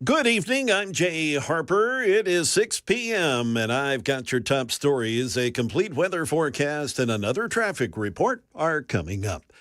Good evening. I'm Jay Harper. It is 6 p.m., and I've got your top stories. A complete weather forecast and another traffic report are coming up.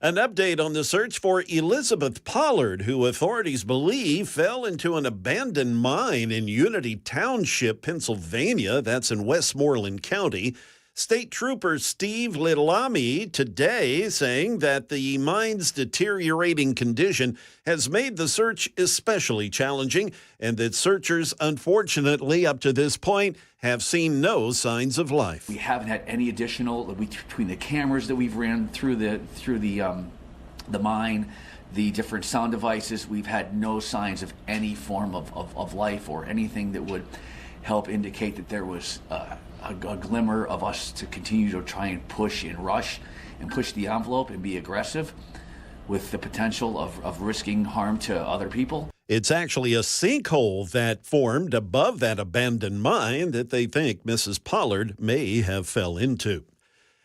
An update on the search for Elizabeth Pollard, who authorities believe fell into an abandoned mine in Unity Township, Pennsylvania. That's in Westmoreland County. State Trooper Steve Littlami today saying that the mine's deteriorating condition has made the search especially challenging and that searchers, unfortunately, up to this point, have seen no signs of life. We haven't had any additional, between the cameras that we've ran through the mine, the different sound devices, we've had no signs of any form of life or anything that would help indicate that there was a glimmer of us to continue to try and push and rush and push the envelope and be aggressive with the potential of risking harm to other people. It's actually a sinkhole that formed above that abandoned mine that they think Mrs. Pollard may have fell into.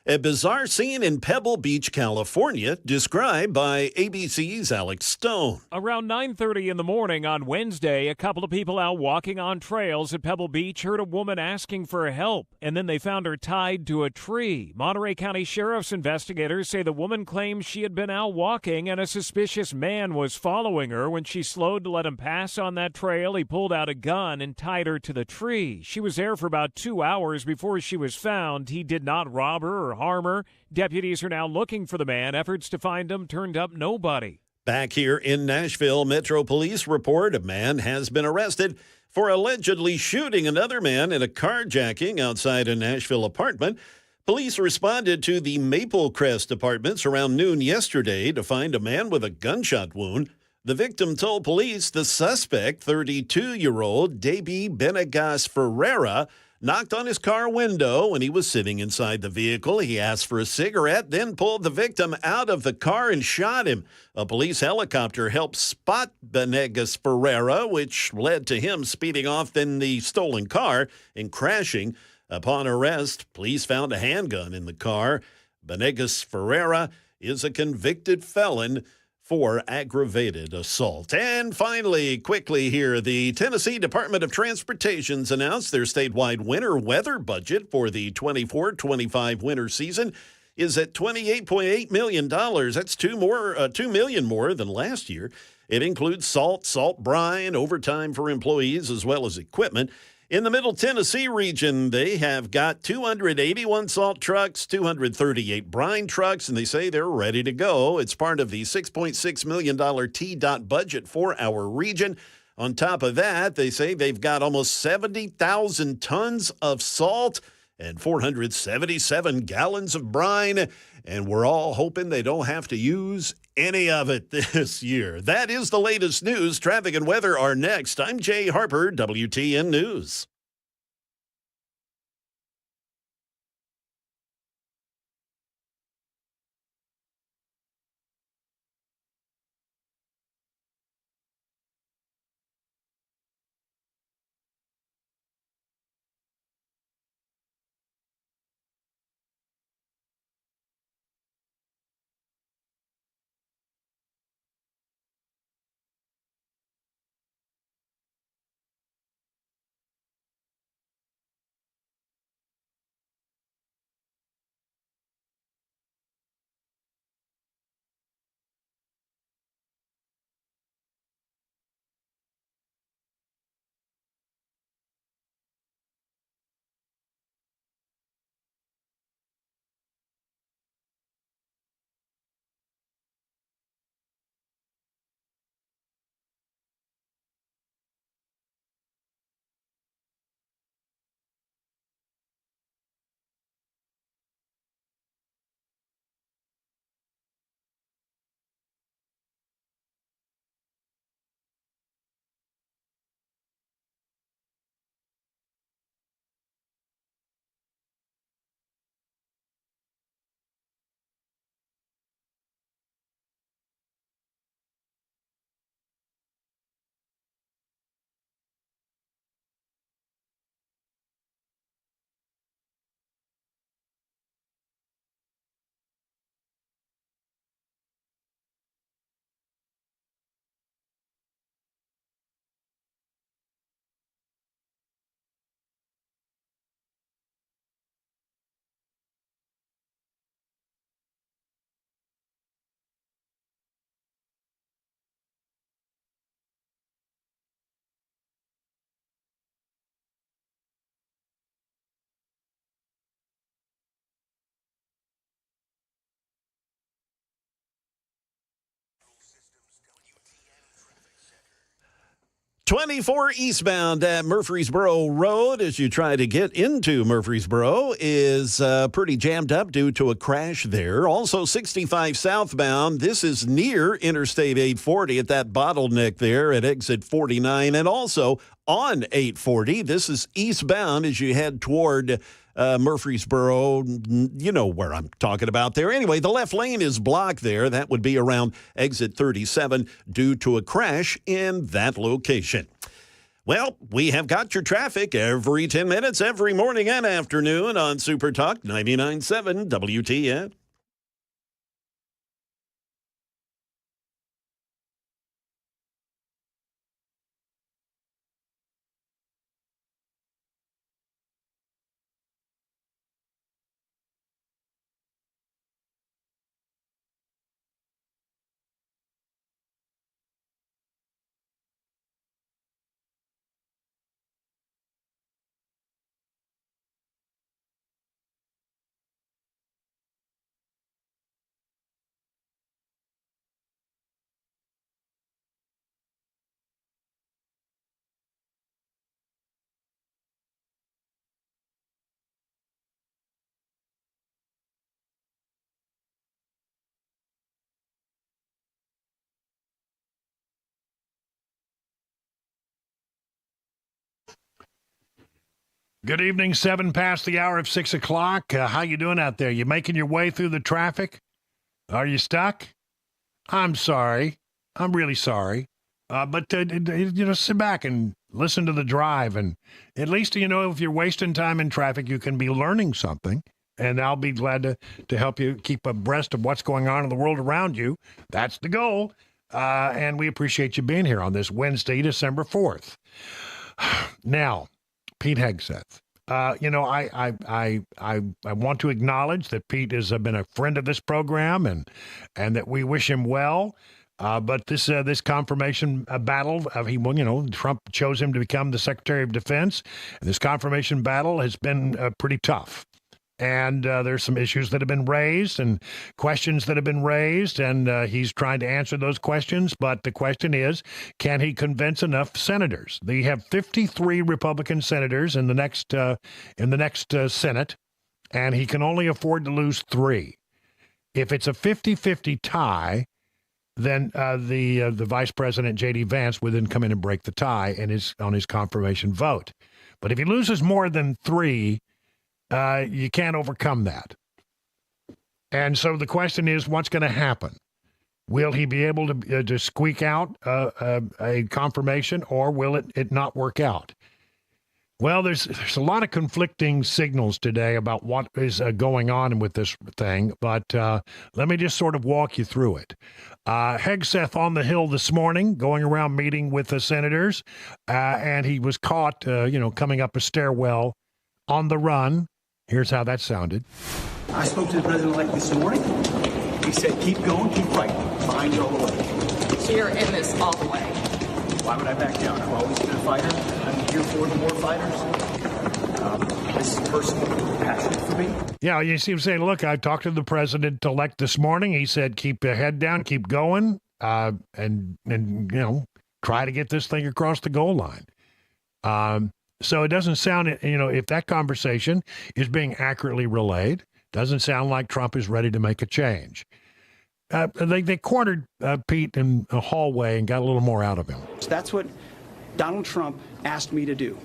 A bizarre scene in Pebble Beach, California, described by ABC's Alex Stone. Around 9:30 in the morning on Wednesday, a couple of people out walking on trails at Pebble Beach heard a woman asking for help, and then they found her tied to a tree. Monterey County Sheriff's investigators say the woman claims she had been out walking and a suspicious man was following her. When she slowed to let him pass on that trail, he pulled out a gun and tied her to the tree. She was there for about 2 hours before she was found. He did not rob her or harm her. Deputies are now looking for the man. Efforts to find him turned up nobody. Back here in Nashville, Metro Police report a man has been arrested for allegedly shooting another man in a carjacking outside a Nashville apartment. Police responded to the Maple Crest apartments around noon yesterday to find a man with a gunshot wound. The victim told police the suspect, 32-year-old Davy Benegas Ferreira, knocked on his car window when he was sitting inside the vehicle. He asked for a cigarette, then pulled the victim out of the car and shot him. A police helicopter helped spot Benegas Ferreira, which led to him speeding off in the stolen car and crashing. Upon arrest, police found a handgun in the car. Benegas Ferreira is a convicted felon for aggravated assault. And finally, quickly here, the Tennessee Department of Transportation's announced their statewide winter weather budget for the 24-25 winter season is at $28.8 million. That's $2 million more than last year. It includes salt brine, overtime for employees, as well as equipment. In the Middle Tennessee region, they have got 281 salt trucks, 238 brine trucks, and they say they're ready to go. It's part of the $6.6 million TDOT budget for our region. On top of that, they say they've got almost 70,000 tons of salt and 477 gallons of brine, and we're all hoping they don't have to use any of it this year. That is the latest news. Traffic and weather are next. I'm Jay Harper, WTN News. 24 eastbound at Murfreesboro Road as you try to get into Murfreesboro is pretty jammed up due to a crash there. Also 65 southbound. This is near Interstate 840 at that bottleneck there at exit 49. And also on 840, this is eastbound as you head toward Murfreesboro. You know where I'm talking about there. Anyway, the left lane is blocked there. That would be around exit 37 due to a crash in that location. Well, we have got your traffic every 10 minutes, every morning and afternoon on Super Talk 99.7 WTN. Good evening, 7 past the hour of 6 o'clock. How you doing out there? You making your way through the traffic? Are you stuck? I'm sorry. I'm really sorry. But sit back and listen to the drive. And at least, if you're wasting time in traffic, you can be learning something. And I'll be glad to help you keep abreast of what's going on in the world around you. That's the goal. And we appreciate you being here on this Wednesday, December 4th. Now, Pete Hegseth. I want to acknowledge that Pete has been a friend of this program and that we wish him well. But this confirmation battle, Trump chose him to become the Secretary of Defense. And this confirmation battle has been pretty tough. And there's some issues that have been raised and questions that have been raised, and he's trying to answer those questions. But the question is, can he convince enough senators? They have 53 Republican senators in the next Senate, and he can only afford to lose 3. If it's a 50-50 tie, then the Vice President, J.D. Vance, would then come in and break the tie on his confirmation vote. But if he loses more than 3, you can't overcome that. And so the question is, what's going to happen? Will he be able to squeak out a confirmation, or will it not work out? Well, there's a lot of conflicting signals today about what is going on with this thing, but let me just sort of walk you through it. Hegseth on the Hill this morning, going around meeting with the senators, and he was caught, coming up a stairwell on the run. Here's how that sounded. I spoke to the president-elect this morning. He said, keep going, keep fighting. Behind you all the way. So you're in this all the way? Why would I back down? I've always been a fighter. I'm here for the more fighters. This is personal, passionate for me. Yeah, you see him saying, look, I talked to the president-elect this morning. He said, keep your head down, keep going, and try to get this thing across the goal line. So it doesn't sound, if that conversation is being accurately relayed, doesn't sound like Trump is ready to make a change. They cornered Pete in a hallway and got a little more out of him. That's what Donald Trump asked me to do.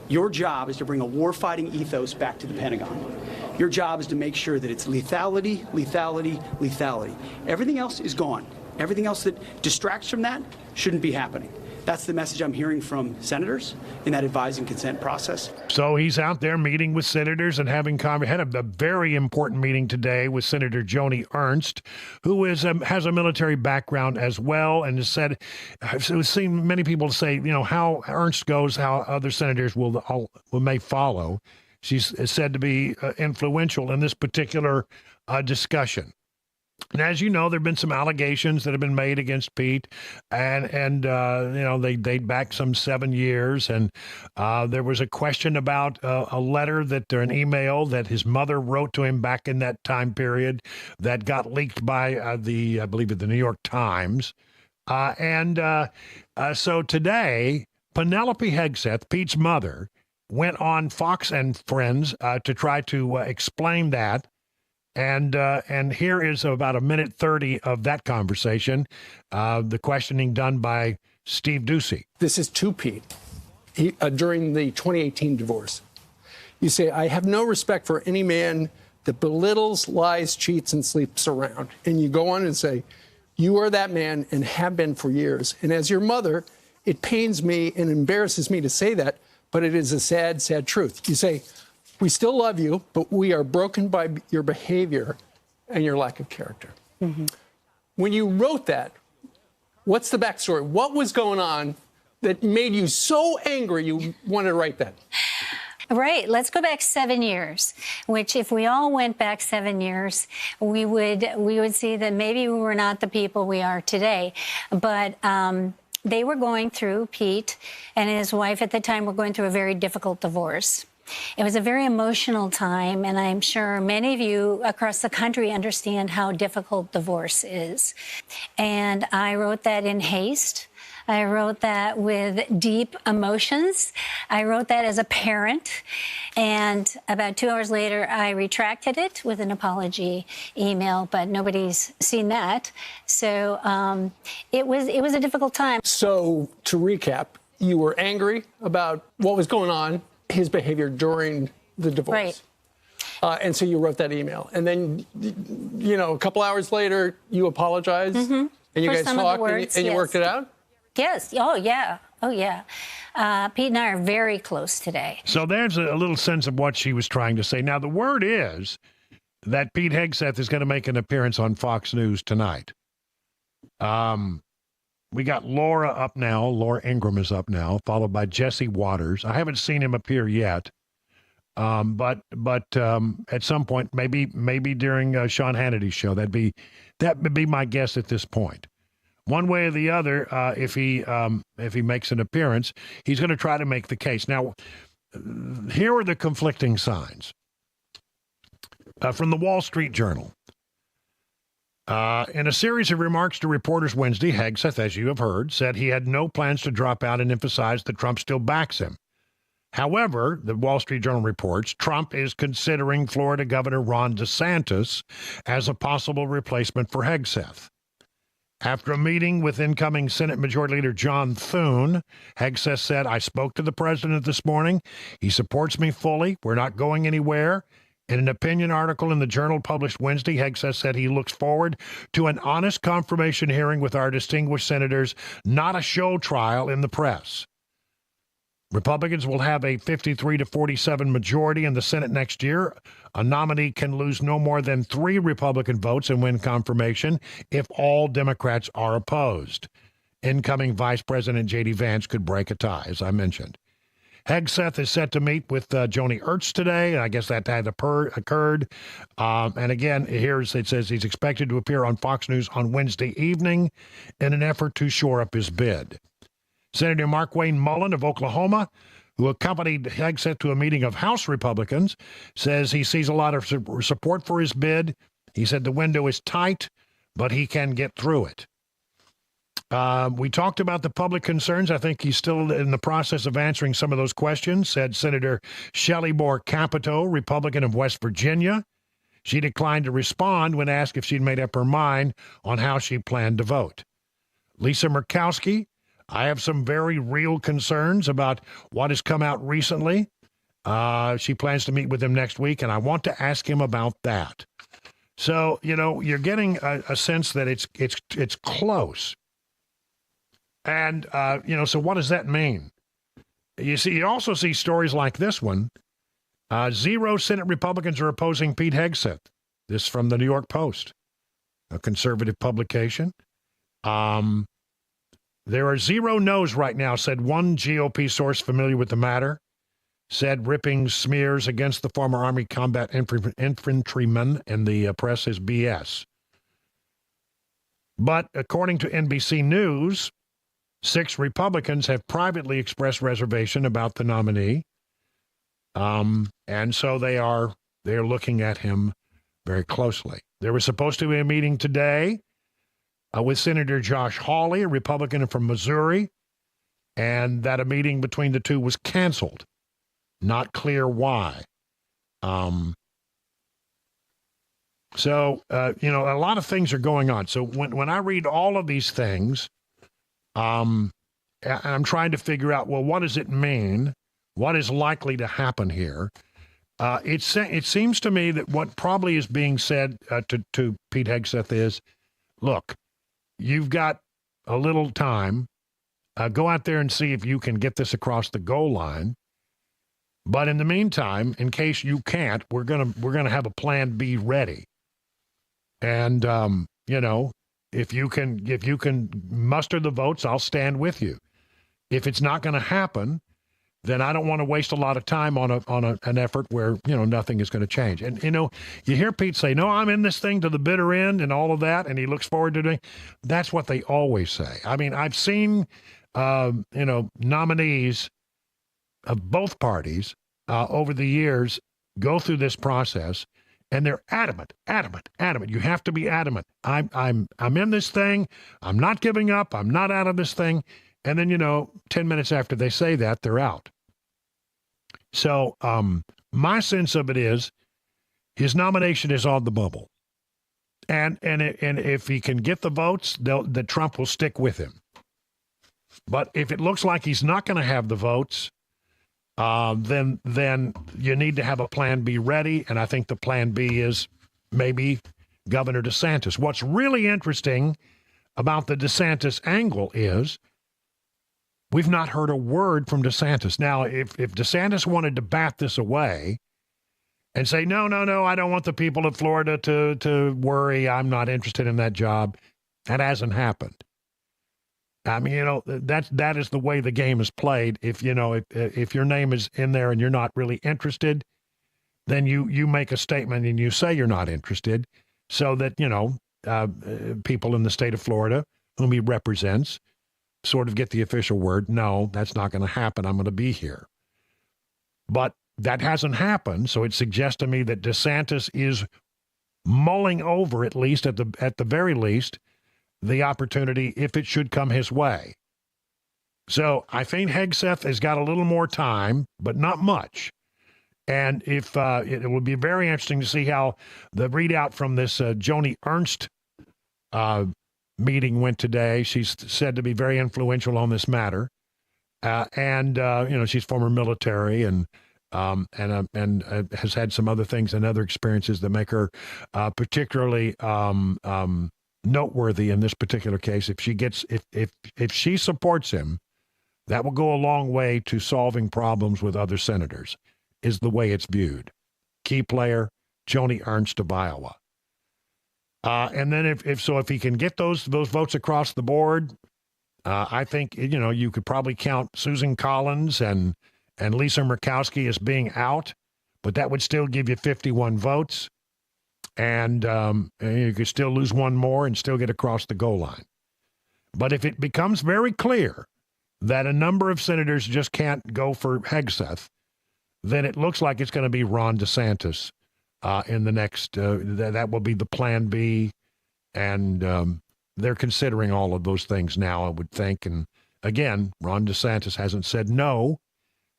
Your job is to bring a war-fighting ethos back to the Pentagon. Your job is to make sure that it's lethality, lethality, lethality. Everything else is gone. Everything else that distracts from that shouldn't be happening. That's the message I'm hearing from senators in that advise and consent process. So he's out there meeting with senators and having had a very important meeting today with Senator Joni Ernst, who has a military background as well, and has said, I've seen many people say, how Ernst goes, how other senators may follow. She's said to be influential in this particular discussion. And as you know, there have been some allegations that have been made against Pete, and they date back some 7 years. And there was a question about a letter an email that his mother wrote to him back in that time period that got leaked by I believe the New York Times. So today, Penelope Hegseth, Pete's mother, went on Fox and Friends to try to explain that. And here is about 1:30 of that conversation, the questioning done by Steve Ducey. This is to Pete during the 2018 divorce. You say, I have no respect for any man that belittles, lies, cheats, and sleeps around. And you go on and say, you are that man and have been for years. And as your mother, it pains me and embarrasses me to say that, but it is a sad, sad truth. You say, we still love you, but we are broken by your behavior and your lack of character. Mm-hmm. When you wrote that, what's the backstory? What was going on that made you so angry you wanted to write that? Right. Let's go back 7 years, which if we all went back 7 years, we would see that maybe we were not the people we are today. But they were going through, Pete and his wife at the time were going through a very difficult divorce. It was a very emotional time, and I'm sure many of you across the country understand how difficult divorce is. And I wrote that in haste. I wrote that with deep emotions. I wrote that as a parent. And about 2 hours later, I retracted it with an apology email, but nobody's seen that. So it was a difficult time. So to recap, you were angry about what was going on, his behavior during the divorce. Right. And so you wrote that email. And then, you know, a couple hours later, you apologized. Mm-hmm. And you guys talked and you worked it out? Yes. Oh, yeah. Oh, yeah. Pete and I are very close today. So there's a little sense of what she was trying to say. Now, the word is that Pete Hegseth is going to make an appearance on Fox News tonight. We got Laura up now. Laura Ingraham is up now, followed by Jesse Waters. I haven't seen him appear yet. But at some point, maybe during Sean Hannity's show, that would be my guess at this point. One way or the other, if he makes an appearance, he's going to try to make the case. Now, here are the conflicting signs from the Wall Street Journal. In a series of remarks to reporters Wednesday, Hegseth, as you have heard, said he had no plans to drop out and emphasized that Trump still backs him. However, the Wall Street Journal reports Trump is considering Florida Governor Ron DeSantis as a possible replacement for Hegseth. After a meeting with incoming Senate Majority Leader John Thune, Hegseth said, I spoke to the president this morning. He supports me fully. We're not going anywhere. In an opinion article in the Journal published Wednesday, Hegseth said he looks forward to an honest confirmation hearing with our distinguished senators, not a show trial in the press. Republicans will have a 53-47 majority in the Senate next year. A nominee can lose no more than 3 Republican votes and win confirmation if all Democrats are opposed. Incoming Vice President J.D. Vance could break a tie, as I mentioned. Hegseth is set to meet with Joni Ernst today, and I guess that had occurred. And again, it says he's expected to appear on Fox News on Wednesday evening in an effort to shore up his bid. Senator Markwayne Mullin of Oklahoma, who accompanied Hegseth to a meeting of House Republicans, says he sees a lot of support for his bid. He said the window is tight, but he can get through it. We talked about the public concerns. I think he's still in the process of answering some of those questions, said Senator Shelley Moore Capito, Republican of West Virginia. She declined to respond when asked if she'd made up her mind on how she planned to vote. Lisa Murkowski, I have some very real concerns about what has come out recently. She plans to meet with him next week, and I want to ask him about that. So, you know, you're getting a sense that it's close. And, you know, so what does that mean? You also see stories like this one. 0 Senate Republicans are opposing Pete Hegseth. This from the New York Post, a conservative publication. There are 0 no's right now, said one GOP source familiar with the matter, said ripping smears against the former Army combat infantryman in the press is BS. But according to NBC News, 6 Republicans have privately expressed reservation about the nominee. And so they're looking at him very closely. There was supposed to be a meeting today with Senator Josh Hawley, a Republican from Missouri. and that a meeting between the two was canceled. Not clear why. So, a lot of things are going on. So when I read all of these things, I'm trying to figure out, well, what does it mean? What is likely to happen here? It seems to me that what probably is being said to Pete Hegseth is, look, you've got a little time. Go out there and see if you can get this across the goal line. But in the meantime, in case you can't, we're gonna have a plan B ready. And if you can muster the votes, I'll stand with you. If it's not going to happen, then I don't want to waste a lot of time on an effort where nothing is going to change. And you hear Pete say, "No, I'm in this thing to the bitter end," and all of that, and he looks forward to doing. That's what they always say. I mean, I've seen nominees of both parties over the years go through this process, and they're adamant. You have to be adamant. I'm in this thing. I'm not giving up. I'm not out of this thing. And then 10 minutes after they say that, they're out. So my sense of it is his nomination is on the bubble, and if he can get the votes, that Trump will stick with him. But if it looks like he's not going to have the votes, then you need to have a plan B ready, and I think the plan B is maybe Governor DeSantis. What's really interesting about the DeSantis angle is we've not heard a word from DeSantis. Now, if DeSantis wanted to bat this away and say, no, I don't want the people of Florida to worry, I'm not interested in that job, that hasn't happened. I mean, that is the way the game is played. If your name is in there and you're not really interested, then you make a statement and you say you're not interested, so that people in the state of Florida whom he represents sort of get the official word. No, that's not going to happen. I'm going to be here. But that hasn't happened, so it suggests to me that DeSantis is mulling over, at the very least, the opportunity if it should come his way. So I think Hegseth has got a little more time, but not much. And if it would be very interesting to see how the readout from this Joni Ernst meeting went today. She's said to be very influential on this matter, and she's former military and has had some other things and other experiences that make her particularly noteworthy in this particular case. If she supports him, that will go a long way to solving problems with other senators, is the way it's viewed. Key player, Joni Ernst of Iowa. And then if he can get those votes across the board, I think, you could probably count Susan Collins and Lisa Murkowski as being out, but that would still give you 51 votes. And you could still lose one more and still get across the goal line. But if it becomes very clear that a number of senators just can't go for Hegseth, then it looks like it's going to be Ron DeSantis in the next, that will be the plan B. And they're considering all of those things now, I would think. And again, Ron DeSantis hasn't said no,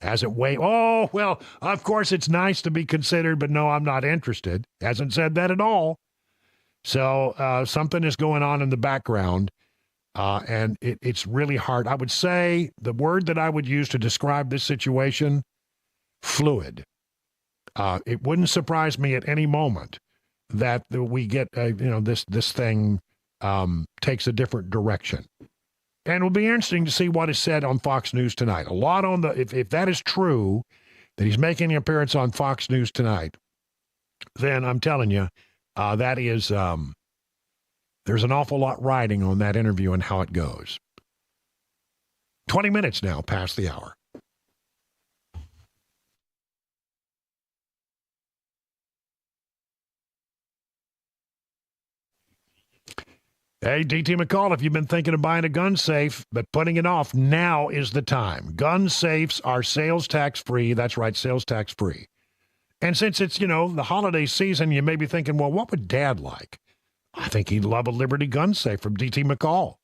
hasn't oh, well, of course it's nice to be considered, but no, I'm not interested. Hasn't said that at all. So something is going on in the background, and it's really hard. I would say the word that I would use to describe this situation, fluid. It wouldn't surprise me at any moment that we get, this thing takes a different direction. And it will be interesting to see what is said on Fox News tonight. A lot on if that is true, that he's making an appearance on Fox News tonight, then I'm telling you, that is, there's an awful lot riding on that interview and how it goes. 20 minutes now past the hour. Hey, DT McCall, if you've been thinking of buying a gun safe but putting it off, now is the time. Gun safes are sales tax free. That's right, sales tax free. And since it's, the holiday season, you may be thinking, well, what would Dad like? I think he'd love a Liberty gun safe from DT McCall.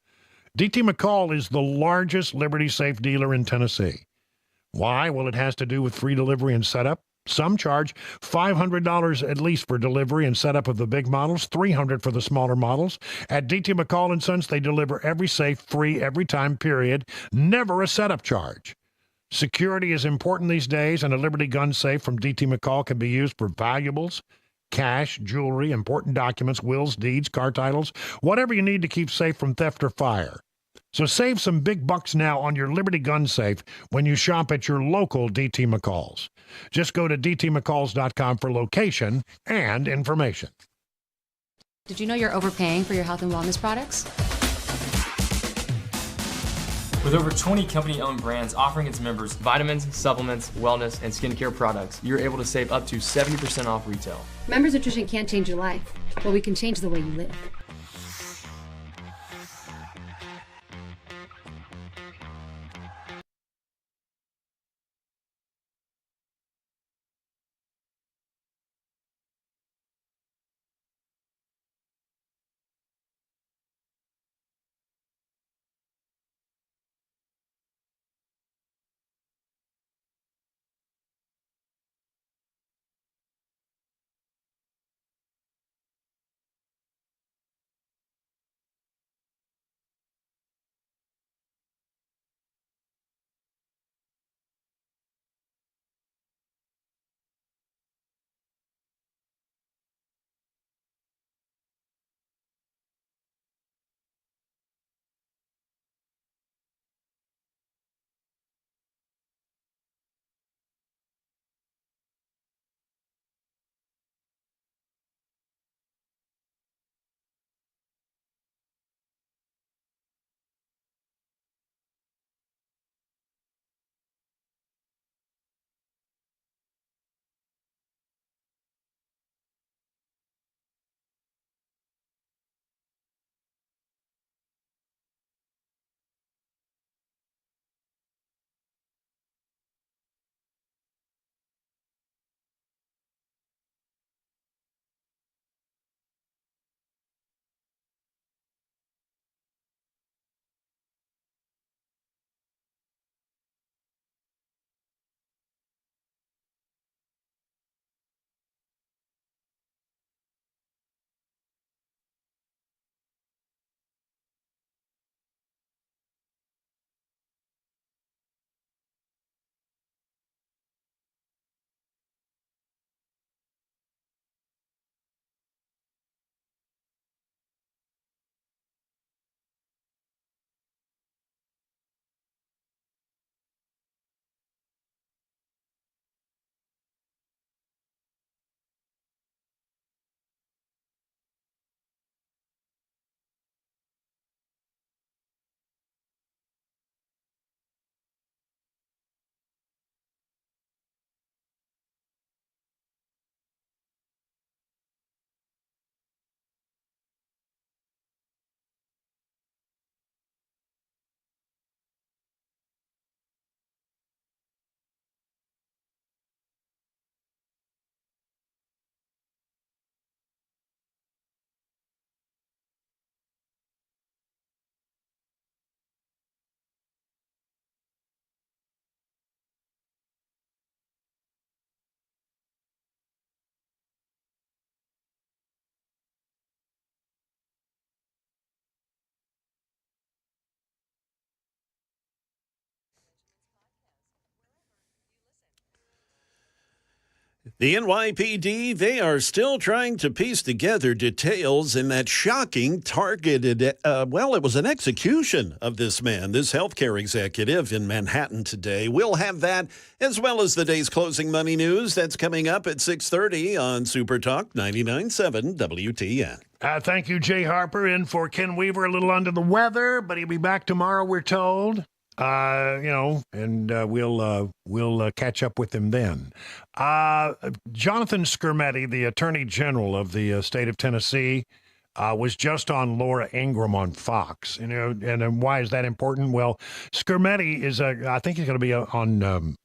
DT McCall is the largest Liberty Safe dealer in Tennessee. Why? Well, it has to do with free delivery and setup. Some charge $500 at least for delivery and setup of the big models, $300 for the smaller models. At DT McCall & Sons, they deliver every safe free every time, period. Never a setup charge. Security is important these days, and a Liberty gun safe from DT McCall can be used for valuables, cash, jewelry, important documents, wills, deeds, car titles, whatever you need to keep safe from theft or fire. So save some big bucks now on your Liberty gun safe when you shop at your local DT McCall's. Just go to dtmccalls.com for location and information. Did you know you're overpaying for your health and wellness products? With over 20 company-owned brands offering its members vitamins, supplements, wellness, and skincare products, you're able to save up to 70% off retail. Members Nutrition can't change your life, but we can change the way you live. The NYPD, they are still trying to piece together details in that shocking targeted, it was an execution of this man, this healthcare executive in Manhattan today. We'll have that as well as the day's closing money news. That's coming up at 6:30 on Super Talk 99.7 WTN. Thank you, Jay Harper, in for Ken Weaver, a little under the weather, but he'll be back tomorrow, we're told. We'll catch up with him then. Jonathan Skermetti, the Attorney General of the state of Tennessee, was just on Laura Ingraham on Fox. And why is that important? Well, Skermetti is I think he's going to be on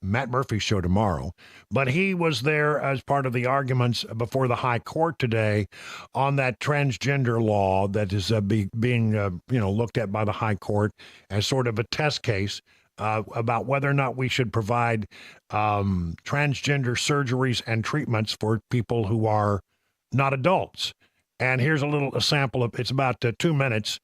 Matt Murphy's show tomorrow, but he was there as part of the arguments before the High Court today on that transgender law that is being looked at by the High Court as sort of a test case about whether or not we should provide transgender surgeries and treatments for people who are not adults. And here's a sample of, it's about 2 minutes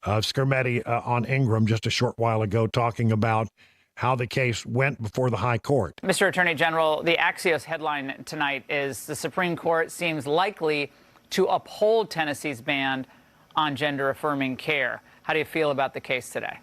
of Skermetti on Ingram just a short while ago talking about how the case went before the High Court. Mr. Attorney General, the Axios headline tonight is the Supreme Court seems likely to uphold Tennessee's ban on gender-affirming care. How do you feel about the case today?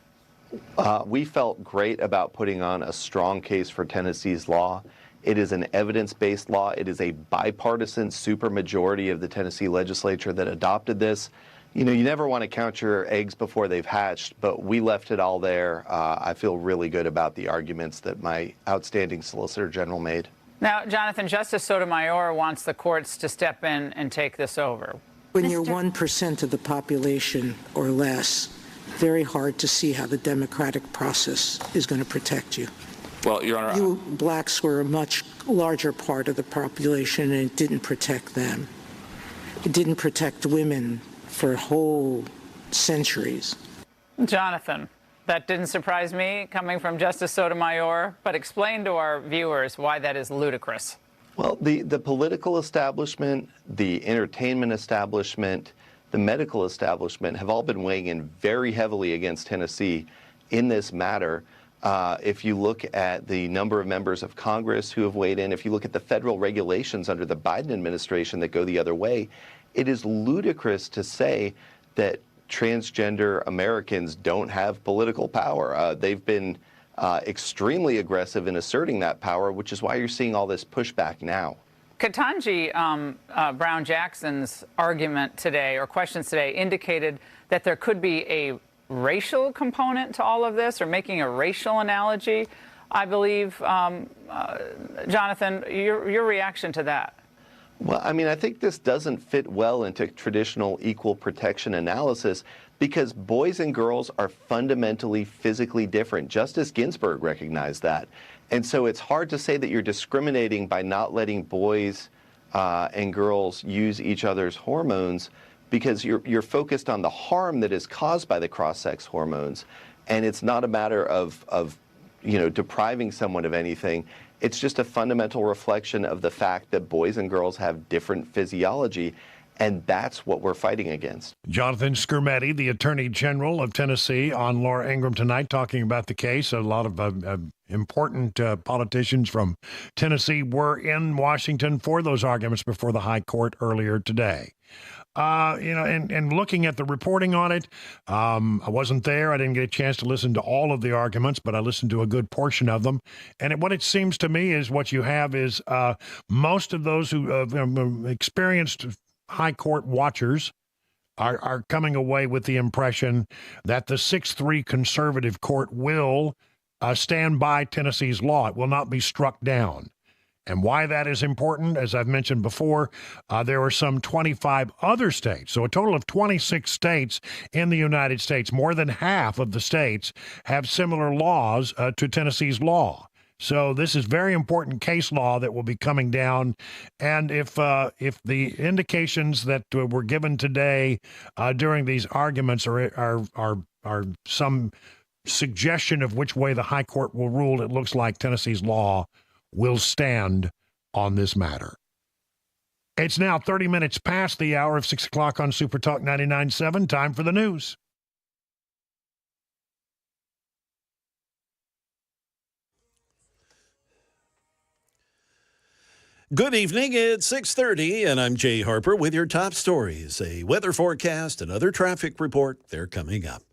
We felt great about putting on a strong case for Tennessee's law. It is an evidence-based law. It is a bipartisan supermajority of the Tennessee legislature that adopted this. You never want to count your eggs before they've hatched, but we left it all there. I feel really good about the arguments that my outstanding Solicitor General made. Now, Jonathan, Justice Sotomayor wants the courts to step in and take this over. When you're 1% of the population or less, very hard to see how the democratic process is going to protect you. Well, Your Honor, you blacks were a much larger part of the population, and it didn't protect them. It didn't protect women for whole centuries. Jonathan, that didn't surprise me coming from Justice Sotomayor, but explain to our viewers why that is ludicrous. Well, the political establishment, the entertainment establishment, the medical establishment have all been weighing in very heavily against Tennessee in this matter. If you look at the number of members of Congress who have weighed in, if you look at the federal regulations under the Biden administration that go the other way, it is ludicrous to say that transgender Americans don't have political power. They've been extremely aggressive in asserting that power, which is why you're seeing all this pushback now. Ketanji Brown Jackson's argument today, or questions today, indicated that there could be a racial component to all of this, or making a racial analogy. I believe, Jonathan, your reaction to that? Well, I mean, I think this doesn't fit well into traditional equal protection analysis because boys and girls are fundamentally physically different. Justice Ginsburg recognized that. And so it's hard to say that you're discriminating by not letting boys and girls use each other's hormones because you're focused on the harm that is caused by the cross-sex hormones. And it's not a matter of depriving someone of anything. It's just a fundamental reflection of the fact that boys and girls have different physiology, and that's what we're fighting against. Jonathan Skermetti, the Attorney General of Tennessee, on Laura Ingraham tonight, talking about the case. A lot of important politicians from Tennessee were in Washington for those arguments before the High Court earlier today. And looking at the reporting on it, I wasn't there. I didn't get a chance to listen to all of the arguments, but I listened to a good portion of them. And what it seems to me is what you have is most of those who experienced High Court watchers are coming away with the impression that the 6-3 conservative court will stand by Tennessee's law. It will not be struck down. And why that is important, as I've mentioned before, there are some 25 other states, so a total of 26 states in the United States. More than half of the states have similar laws to Tennessee's law. So this is very important case law that will be coming down. And if the indications that were given today during these arguments are some suggestion of which way the High Court will rule, it looks like Tennessee's law will stand on this matter. It's now 30 minutes past the hour of 6 o'clock on Super Talk 99.7. Time for the news. Good evening. It's 6:30, and I'm Jay Harper with your top stories, a weather forecast, another traffic report. They're coming up.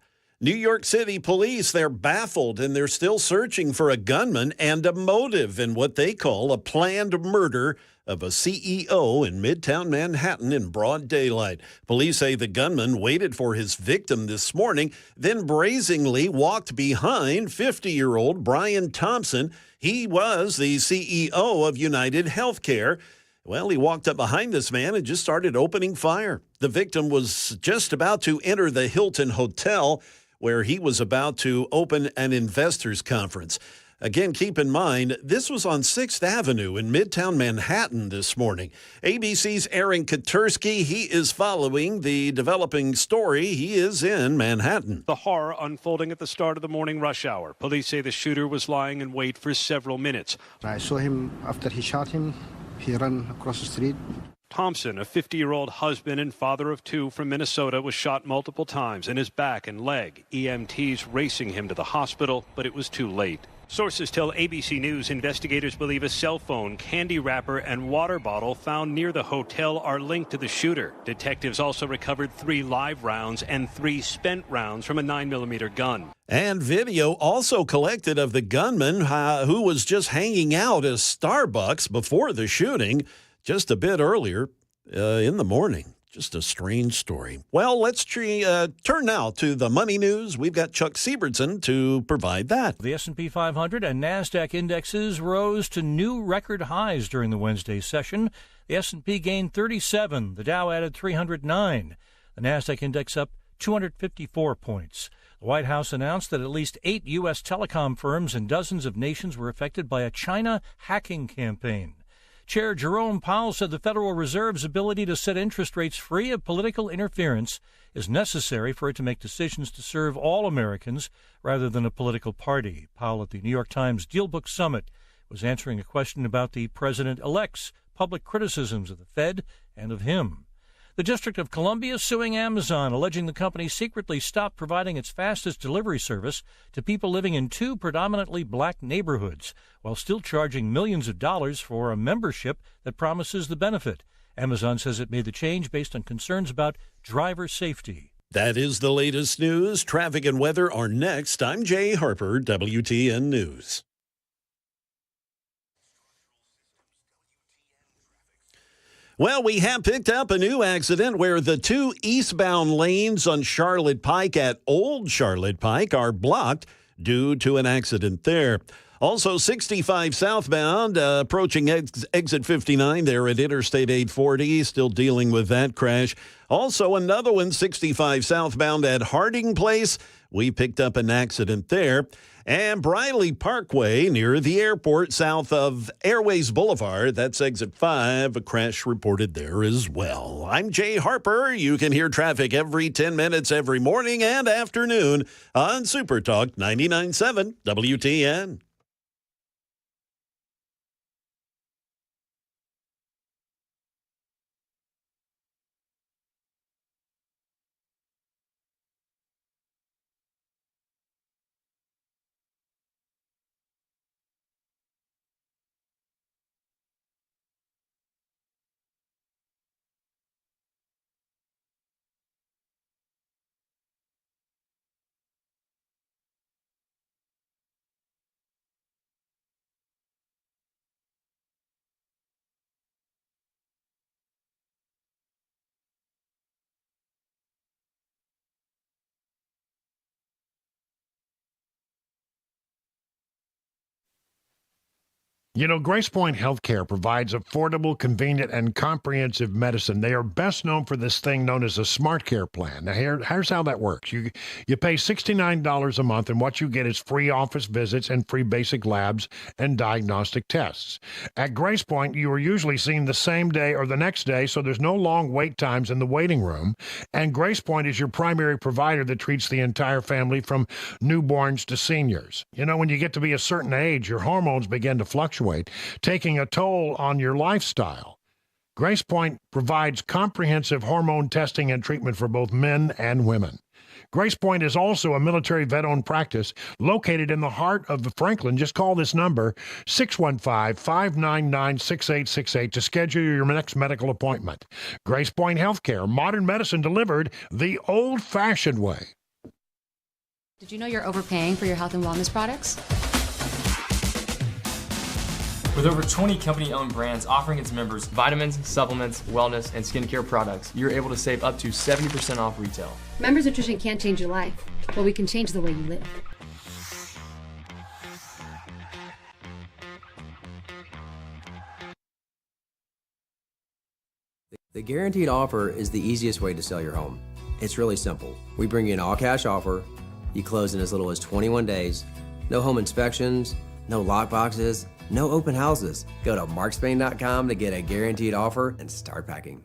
New York City police, they're baffled, and they're still searching for a gunman and a motive in what they call a planned murder of a CEO in Midtown Manhattan in broad daylight. Police say the gunman waited for his victim this morning, then brazenly walked behind 50-year-old Brian Thompson. He was the CEO of United Healthcare. Well, he walked up behind this man and just started opening fire. The victim was just about to enter the Hilton Hotel, where he was about to open an investors conference. Again, keep in mind, this was on 6th Avenue in Midtown Manhattan this morning. ABC's Aaron Katursky, he is following the developing story. He is in Manhattan. The horror unfolding at the start of the morning rush hour. Police say the shooter was lying in wait for several minutes. I saw him after he shot him. He ran across the street. Thompson, a 50-year-old husband and father of two from Minnesota, was shot multiple times in his back and leg. EMTs racing him to the hospital, but it was too late. Sources tell ABC News investigators believe a cell phone, candy wrapper, and water bottle found near the hotel are linked to the shooter. Detectives also recovered 3 live rounds and 3 spent rounds from a 9mm gun. And video also collected of the gunman who was just hanging out at Starbucks before the shooting just a bit earlier in the morning. Just a strange story. Well, let's turn now to the money news. We've got Chuck Siebertson to provide that. The S&P 500 and NASDAQ indexes rose to new record highs during the Wednesday session. The S&P gained 37. The Dow added 309. The NASDAQ index up 254 points. The White House announced that at least 8 U.S. telecom firms and dozens of nations were affected by a China hacking campaign. Chair Jerome Powell said the Federal Reserve's ability to set interest rates free of political interference is necessary for it to make decisions to serve all Americans rather than a political party. Powell at the New York Times Dealbook Summit was answering a question about the president-elect's public criticisms of the Fed and of him. The District of Columbia suing Amazon, alleging the company secretly stopped providing its fastest delivery service to people living in 2 predominantly black neighborhoods, while still charging millions of dollars for a membership that promises the benefit. Amazon says it made the change based on concerns about driver safety. That is the latest news. Traffic and weather are next. I'm Jay Harper, WTN News. Well, we have picked up a new accident where the 2 eastbound lanes on Charlotte Pike at Old Charlotte Pike are blocked due to an accident there. Also, 65 southbound approaching exit 59 there at Interstate 840, still dealing with that crash. Also, another one, 65 southbound at Harding Place. We picked up an accident there. And Briley Parkway near the airport south of Airways Boulevard. That's exit 5. A crash reported there as well. I'm Jay Harper. You can hear traffic every 10 minutes every morning and afternoon on Super Talk 99.7 WTN. You know, Grace Point Healthcare provides affordable, convenient, and comprehensive medicine. They are best known for this thing known as a Smart Care Plan. Now, here's how that works. You pay $69 a month, and what you get is free office visits and free basic labs and diagnostic tests. At Grace Point, you are usually seen the same day or the next day, so there's no long wait times in the waiting room. And Grace Point is your primary provider that treats the entire family from newborns to seniors. You know, when you get to be a certain age, your hormones begin to fluctuate, taking a toll on your lifestyle. Grace Point provides comprehensive hormone testing and treatment for both men and women. Grace Point is also a military vet-owned practice located in the heart of Franklin. Just call this number, 615-599-6868, to schedule your next medical appointment. Grace Point Healthcare, modern medicine delivered the old-fashioned way. Did you know you're overpaying for your health and wellness products? With over 20 company-owned brands offering its members vitamins, supplements, wellness, and skincare products, you're able to save up to 70% off retail. Members Nutrition can't change your life, but we can change the way you live. The guaranteed offer is the easiest way to sell your home. It's really simple. We bring you an all-cash offer. You close in as little as 21 days. No home inspections, no lockboxes, no open houses. Go to markspain.com to get a guaranteed offer and start packing.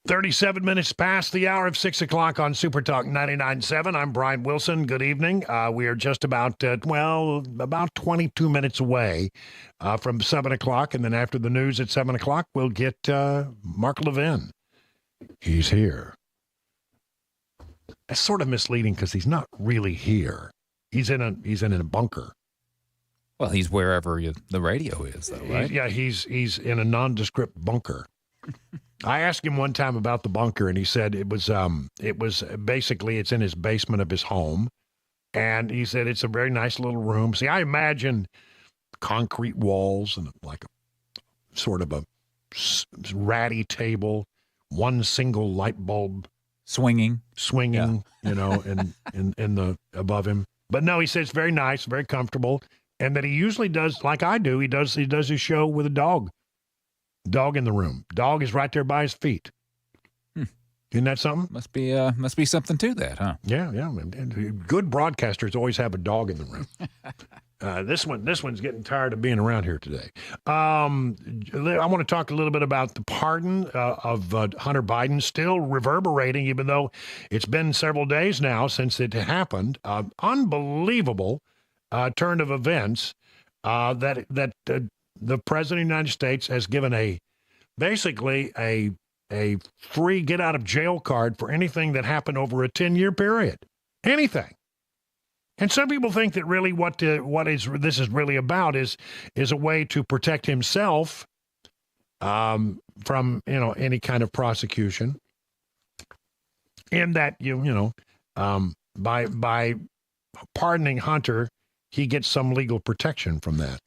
"37 minutes past the hour of 6 o'clock on Super Talk 99.7. I'm Brian Wilson. Good evening. We are just about 22 minutes away from 7 o'clock. And then after the news at 7 o'clock, we'll get Mark Levin. He's here. That's sort of misleading because he's not really here. He's in a bunker. Well, he's wherever the radio is, though, right? He's in a nondescript bunker. I asked him one time about the bunker, and he said it was basically it's in his basement of his home, and he said it's a very nice little room. See, I imagine concrete walls and like a sort of a ratty table, one single light bulb swinging, yeah. in the above him. But no, he says it's very nice, very comfortable, and that he usually does like I do. He does his show with a dog. Dog in the room. Dog is right there by his feet. Isn't that something? Must be something to that, huh? Yeah. And good broadcasters always have a dog in the room. This one's getting tired of being around here today. I want to talk a little bit about the pardon of Hunter Biden, still reverberating, even though it's been several days now since it happened. Unbelievable turn of events that the President of the United States has given basically a free get out of jail card for anything that happened over a 10-year period. Anything. And some people think that really what this is really about is a way to protect himself from any kind of prosecution. In that by pardoning Hunter, he gets some legal protection from that.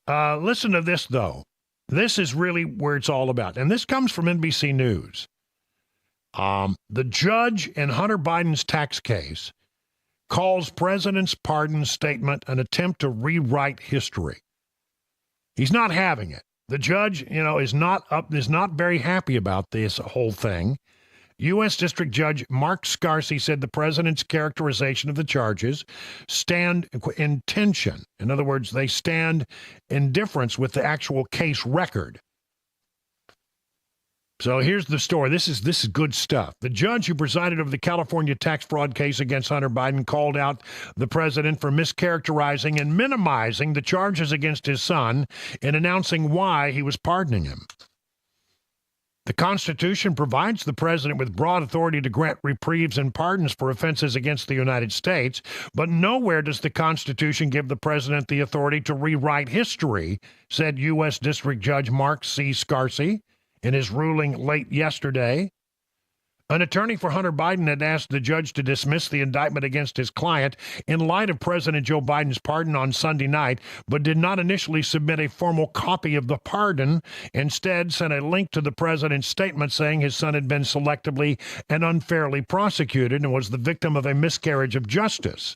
Listen to this, though. This is really where it's all about. And this comes from NBC News. The judge in Hunter Biden's tax case calls president's pardon statement an attempt to rewrite history. He's not having it. The judge, is not very happy about this whole thing. U.S. District Judge Mark Scarsey said the president's characterization of the charges stand in tension. In other words, they stand in difference with the actual case record. So here's the story. This is good stuff. The judge who presided over the California tax fraud case against Hunter Biden called out the president for mischaracterizing and minimizing the charges against his son in announcing why he was pardoning him. The Constitution provides the president with broad authority to grant reprieves and pardons for offenses against the United States, but nowhere does the Constitution give the president the authority to rewrite history, said U.S. District Judge Mark C. Scarsi in his ruling late yesterday. An attorney for Hunter Biden had asked the judge to dismiss the indictment against his client in light of President Joe Biden's pardon on Sunday night, but did not initially submit a formal copy of the pardon. Instead, sent a link to the president's statement saying his son had been selectively and unfairly prosecuted and was the victim of a miscarriage of justice.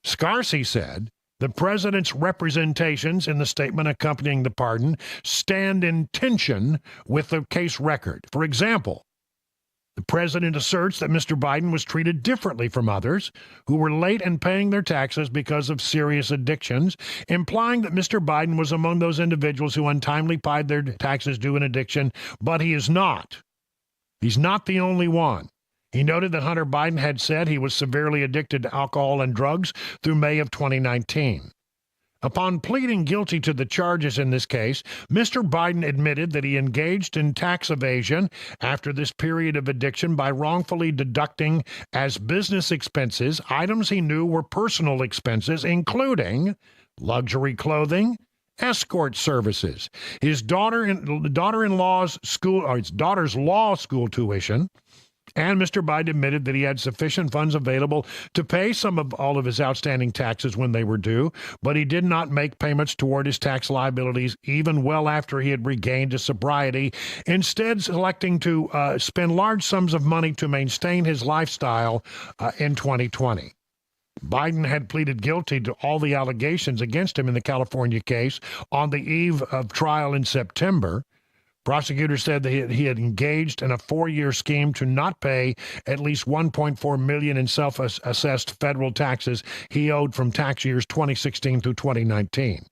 Scarsi said the president's representations in the statement accompanying the pardon stand in tension with the case record. For example, the president asserts that Mr. Biden was treated differently from others who were late in paying their taxes because of serious addictions, implying that Mr. Biden was among those individuals who untimely paid their taxes due an addiction, but he is not. He's not the only one. He noted that Hunter Biden had said he was severely addicted to alcohol and drugs through May of 2019. Upon pleading guilty to the charges in this case, Mr. Biden admitted that he engaged in tax evasion after this period of addiction by wrongfully deducting as business expenses items he knew were personal expenses, including luxury clothing, escort services, his daughter-in-law's school, or his daughter's law school tuition. And Mr. Biden admitted that he had sufficient funds available to pay some of all of his outstanding taxes when they were due, but he did not make payments toward his tax liabilities even well after he had regained his sobriety, instead selecting to spend large sums of money to maintain his lifestyle in 2020. Biden had pleaded guilty to all the allegations against him in the California case on the eve of trial in September. Prosecutors said that he had engaged in a 4-year scheme to not pay at least $1.4 million in self-assessed federal taxes he owed from tax years 2016 through 2019.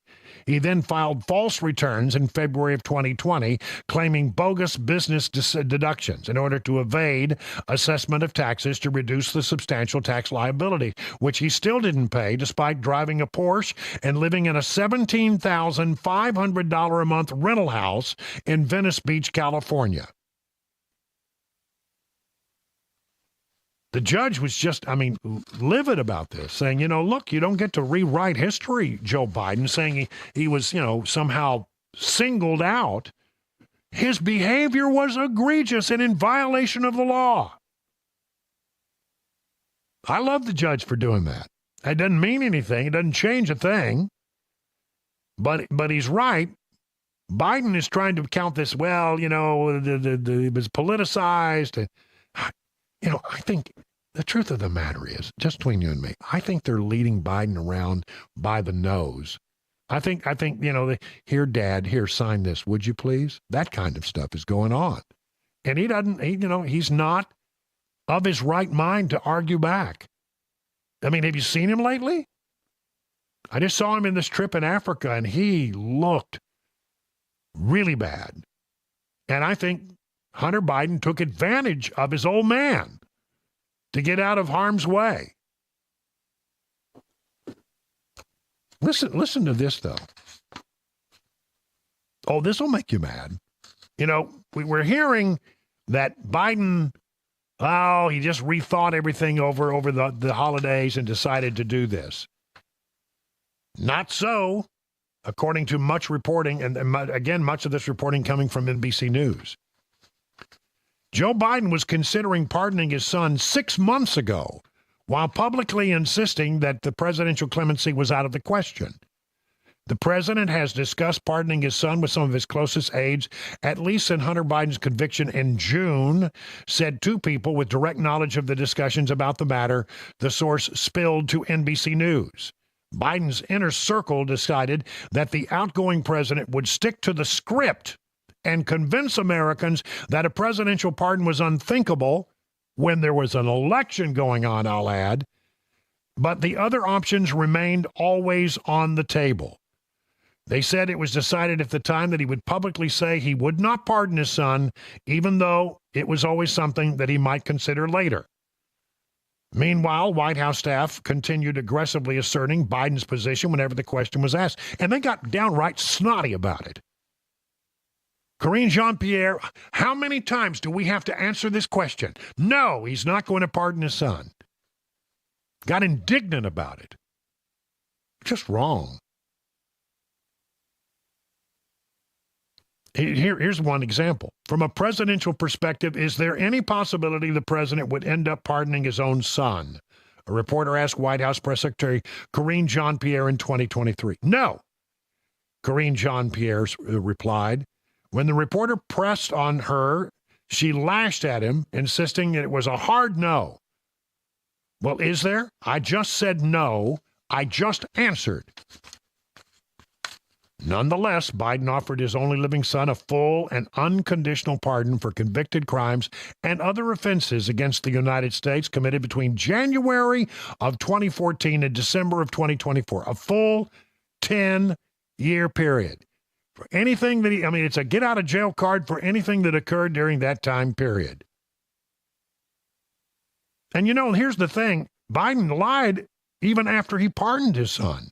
He then filed false returns in February of 2020, claiming bogus business deductions in order to evade assessment of taxes to reduce the substantial tax liability, which he still didn't pay despite driving a Porsche and living in a $17,500 a month rental house in Venice Beach, California. The judge was just, livid about this, saying, look, you don't get to rewrite history, Joe Biden, saying he was, somehow singled out. His behavior was egregious and in violation of the law. I love the judge for doing that. It doesn't mean anything. It doesn't change a thing. But he's right. Biden is trying to count this, it was politicized. I think the truth of the matter is, just between you and me, I think they're leading Biden around by the nose. I think, here, Dad, here, sign this, would you please? That kind of stuff is going on. And he's not of his right mind to argue back. Have you seen him lately? I just saw him in this trip in Africa, and he looked really bad. And I think Hunter Biden took advantage of his old man to get out of harm's way. Listen to this, though. Oh, this will make you mad. We're hearing that Biden, he just rethought everything over the holidays and decided to do this. Not so, according to much reporting, and again, much of this reporting coming from NBC News. Joe Biden was considering pardoning his son 6 months ago, while publicly insisting that the presidential clemency was out of the question. The president has discussed pardoning his son with some of his closest aides, at least since Hunter Biden's conviction in June, said two people with direct knowledge of the discussions about the matter, the source spilled to NBC News. Biden's inner circle decided that the outgoing president would stick to the script and convince Americans that a presidential pardon was unthinkable when there was an election going on, I'll add. But the other options remained always on the table. They said it was decided at the time that he would publicly say he would not pardon his son, even though it was always something that he might consider later. Meanwhile, White House staff continued aggressively asserting Biden's position whenever the question was asked, and they got downright snotty about it. Karine Jean-Pierre, how many times do we have to answer this question? No, he's not going to pardon his son. Got indignant about it. Just wrong. Here's one example. From a presidential perspective, is there any possibility the president would end up pardoning his own son? A reporter asked White House Press Secretary Karine Jean-Pierre in 2023. No. Karine Jean-Pierre replied. When the reporter pressed on her, she lashed at him, insisting that it was a hard no. Well, is there? I just said no. I just answered. Nonetheless, Biden offered his only living son a full and unconditional pardon for convicted crimes and other offenses against the United States committed between January of 2014 and December of 2024. A full 10-year period. For anything that it's a get-out-of-jail card for anything that occurred during that time period. And here's the thing. Biden lied even after he pardoned his son,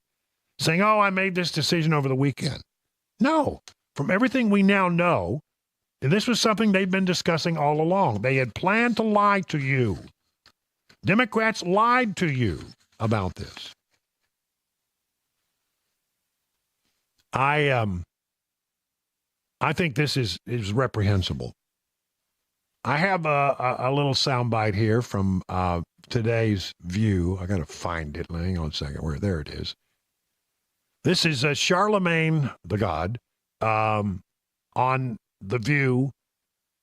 saying, I made this decision over the weekend. No. From everything we now know, this was something they've been discussing all along. They had planned to lie to you. Democrats lied to you about this. I think this is reprehensible. I have a little soundbite here from today's View. I got to find it. Hang on a second. There it is. This is Charlemagne the God on The View,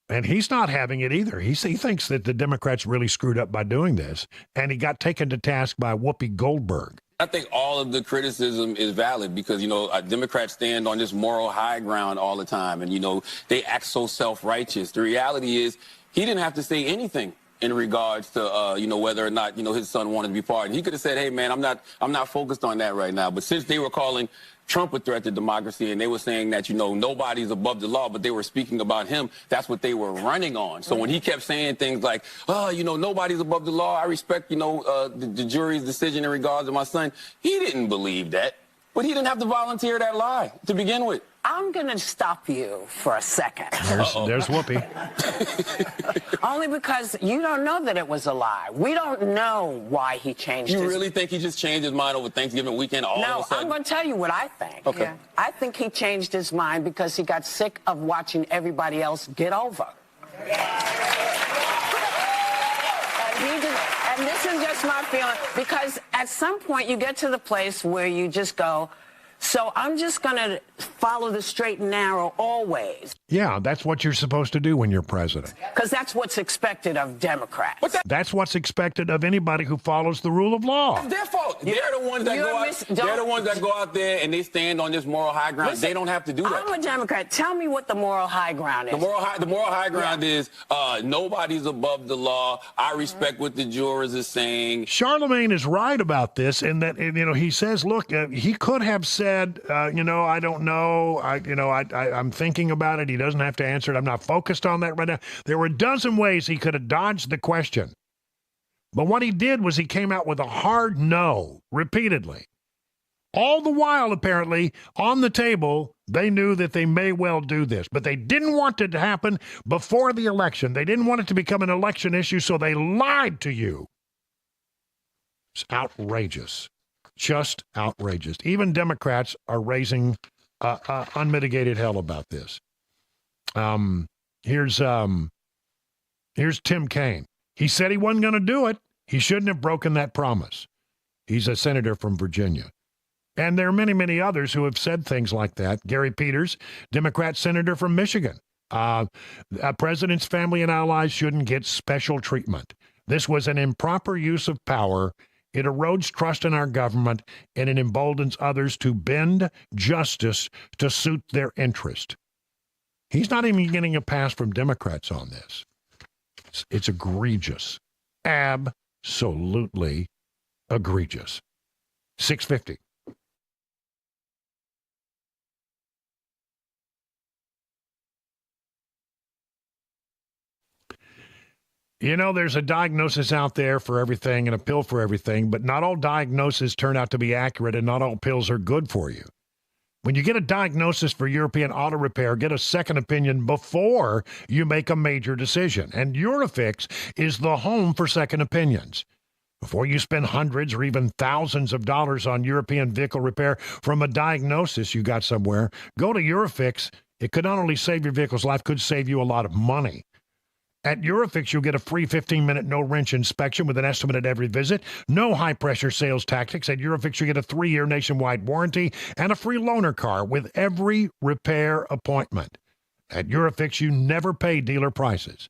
and he's not having it either. He thinks that the Democrats really screwed up by doing this, and he got taken to task by Whoopi Goldberg. I think all of the criticism is valid because, Democrats stand on this moral high ground all the time, and, they act so self-righteous. The reality is he didn't have to say anything in regards to, whether or not, his son wanted to be pardoned. He could have said, hey, man, I'm not focused on that right now. But since they were calling Trump a threat to democracy and they were saying that, nobody's above the law, but they were speaking about him, that's what they were running on. So when he kept saying things like, nobody's above the law, I respect, the jury's decision in regards to my son, he didn't believe that. But he didn't have to volunteer that lie to begin with. I'm going to stop you for a second. There's Whoopi. Only because you don't know that it was a lie. We don't know why he changed You really think he just changed his mind over Thanksgiving weekend all of a sudden? I'm going to tell you what I think. Okay. Yeah. I think he changed his mind because he got sick of watching everybody else get over. And this is just my feeling, because at some point you get to the place where you just go, so I'm just going to follow the straight and narrow always. Yeah, that's what you're supposed to do when you're president. Because that's what's expected of Democrats. That's what's expected of anybody who follows the rule of law. It's their fault. They're the ones that go out. They're the ones that go out there and they stand on this moral high ground. Listen, they don't have to do that. I'm a Democrat. Tell me what the moral high ground is. The moral high ground is nobody's above the law. I respect what the jurors is saying. Charlemagne is right about this in that he says, look, he could have said, I don't know. I'm thinking about it. He doesn't have to answer it. I'm not focused on that right now. There were a dozen ways he could have dodged the question. But what he did was he came out with a hard no repeatedly. All the while, apparently, on the table, they knew that they may well do this. But they didn't want it to happen before the election. They didn't want it to become an election issue, so they lied to you. It's outrageous. Just outrageous. Even Democrats are raising unmitigated hell about this. Here's Tim Kaine. He said he wasn't going to do it. He shouldn't have broken that promise. He's a senator from Virginia. And there are many, many others who have said things like that. Gary Peters, Democrat senator from Michigan. A president's family and allies shouldn't get special treatment. This was an improper use of power. It erodes trust in our government, and it emboldens others to bend justice to suit their interest. He's not even getting a pass from Democrats on this. It's egregious. Absolutely egregious. 650. You know, there's a diagnosis out there for everything and a pill for everything, but not all diagnoses turn out to be accurate and not all pills are good for you. When you get a diagnosis for European auto repair, get a second opinion before you make a major decision. And URFARB is the home for second opinions. Before you spend hundreds or even thousands of dollars on European vehicle repair from a diagnosis you got somewhere, go to URFARB. It could not only save your vehicle's life, could save you a lot of money. At URFARB, you'll get a free 15-minute no-wrench inspection with an estimate at every visit. No high-pressure sales tactics. At URFARB, you get a 3-year nationwide warranty and a free loaner car with every repair appointment. At URFARB, you never pay dealer prices.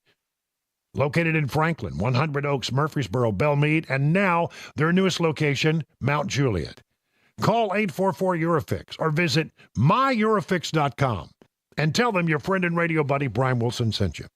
Located in Franklin, 100 Oaks, Murfreesboro, Belmead, and now their newest location, Mount Juliet. Call 844-URFARB or visit myurafix.com and tell them your friend and radio buddy Brian Wilson sent you.